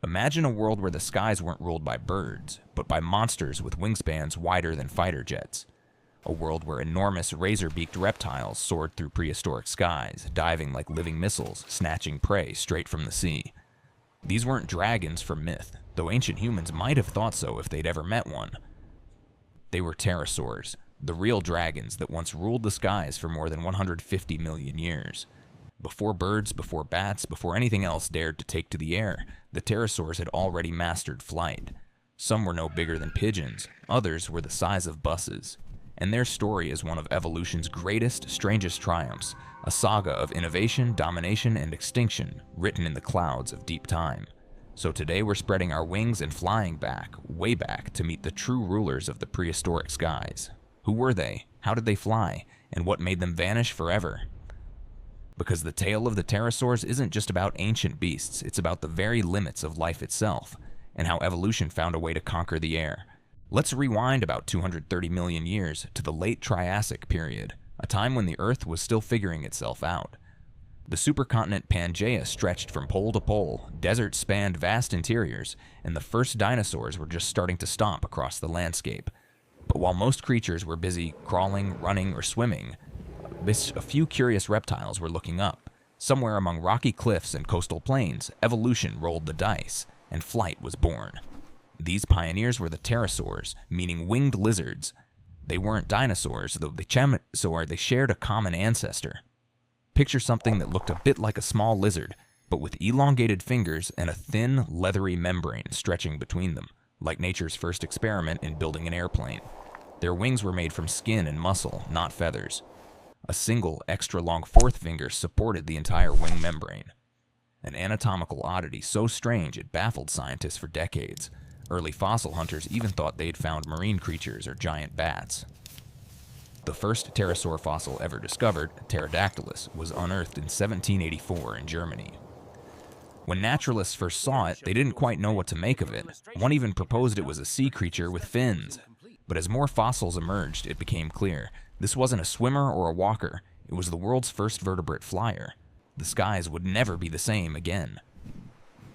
Imagine a world where the skies weren't ruled by birds, but by monsters with wingspans wider than fighter jets. A world where enormous razor-beaked reptiles soared through prehistoric skies, diving like living missiles, snatching prey straight from the sea. These weren't dragons from myth, though ancient humans might have thought so if they'd ever met one. They were pterosaurs, the real dragons that once ruled the skies for more than 150 million years. Before birds, before bats, before anything else dared to take to the air, the pterosaurs had already mastered flight. Some were no bigger than pigeons, others were the size of buses. And their story is one of evolution's greatest, strangest triumphs, a saga of innovation, domination, and extinction, written in the clouds of deep time. So today we're spreading our wings and flying back, way back, to meet the true rulers of the prehistoric skies. Who were they? How did they fly? And what made them vanish forever? Because the tale of the pterosaurs isn't just about ancient beasts, it's about the very limits of life itself, and how evolution found a way to conquer the air. Let's rewind about 230 million years to the late Triassic period, a time when the Earth was still figuring itself out. The supercontinent Pangaea stretched from pole to pole, deserts spanned vast interiors, and the first dinosaurs were just starting to stomp across the landscape. But while most creatures were busy crawling, running, or swimming, a few curious reptiles were looking up. Somewhere among rocky cliffs and coastal plains, evolution rolled the dice, and flight was born. These pioneers were the pterosaurs, meaning winged lizards. They weren't dinosaurs, though they shared a common ancestor. Picture something that looked a bit like a small lizard, but with elongated fingers and a thin, leathery membrane stretching between them, like nature's first experiment in building an airplane. Their wings were made from skin and muscle, not feathers. A single, extra-long fourth finger supported the entire wing membrane. An anatomical oddity so strange it baffled scientists for decades. Early fossil hunters even thought they'd found marine creatures or giant bats. The first pterosaur fossil ever discovered, Pterodactylus, was unearthed in 1784 in Germany. When naturalists first saw it, they didn't quite know what to make of it. One even proposed it was a sea creature with fins. But as more fossils emerged, it became clear. This wasn't a swimmer or a walker. It was the world's first vertebrate flyer. The skies would never be the same again.